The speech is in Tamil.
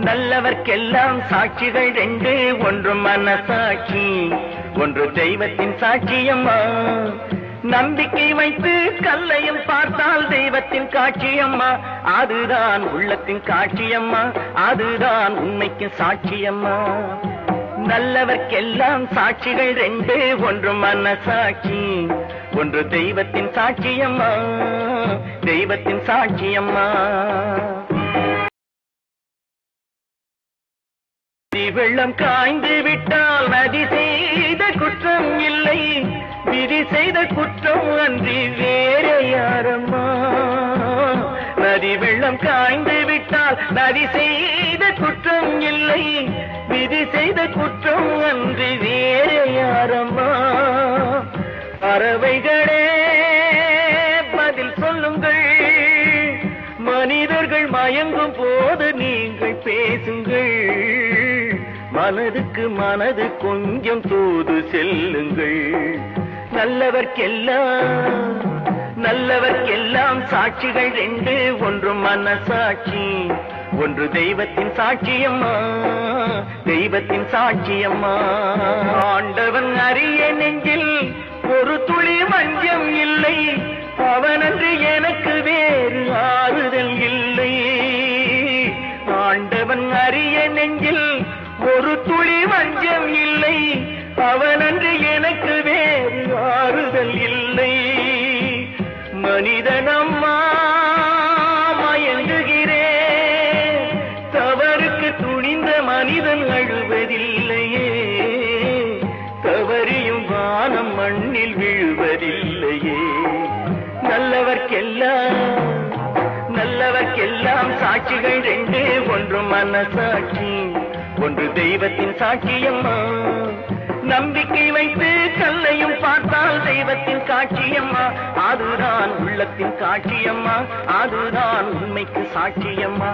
நல்லவர்க்கெல்லாம் சாட்சிகள் ரெண்டு, ஒன்று மனசாட்சி, ஒன்று தெய்வத்தின் சாட்சியம்மா. நம்பிக்கை வைத்து கல்லையும் பார்த்தால் தெய்வத்தின் காட்சியம்மா. அதுதான் உள்ளத்தின் காட்சியம்மா, அதுதான் உண்மைக்கு சாட்சியம்மா. நல்லவர்க்கெல்லாம் சாட்சிகள் ரெண்டு, ஒன்று மனசாட்சி, ஒன்று தெய்வத்தின் சாட்சியம்மா, தெய்வத்தின் சாட்சியம்மா. வெள்ளம் காய்ந்து விட்டால் நதி செய்த குற்றம் இல்லை, விதி செய்த குற்றம் அன்றி வேற யாரம்மா. நதி வெள்ளம் காய்ந்து விட்டால் நதி செய்த குற்றம் இல்லை, விதி செய்த குற்றம் அன்றி வேற யாரம்மா. பறவைகளே பதில் சொல்லுங்கள், மனிதர்கள் மயங்கும் போது நீங்கள் பேசுங்கள். மனதுக்கு மனது கொஞ்சம் தூது செல்லுங்கள். நல்லவர்க்கெல்லாம் சாட்சிகள் ரெண்டு, ஒன்று மனசாட்சி, ஒன்று தெய்வத்தின் சாட்சியம்மா, தெய்வத்தின் சாட்சியம்மா. ஆண்டவன் அறிய நெஞ்சில் ஒரு துளி வஞ்சம் இல்லை, அவனன்று எனக்கு வேறு ஆறுதல் இல்லை. ஆண்டவன் அறிய நெஞ்சில் ஒரு துளி வஞ்சம் இல்லை, அவனன்று எனக்கு வேறு ஆறுதல் இல்லை. மனிதனம்மா மயங்குகிறேன், தவறுக்கு துணிந்த மனிதன் அழுவதில்லையே, தவறியும் வானம் மண்ணில் விழுவதில்லையே. நல்லவர்க்கெல்லாம் சாட்சிகள் ரெண்டு, ஒன்று மனசாட்சி, ஒன்று தெய்வத்தின் சாட்சியம்மா. நம்பிக்கை வைத்து கல்லையும் பார்த்தால் தெய்வத்தின் காட்சியம்மா, அதுதான் உள்ளத்தின் காட்சியம்மா, அதுதான் உண்மைக்கு சாட்சியம்மா.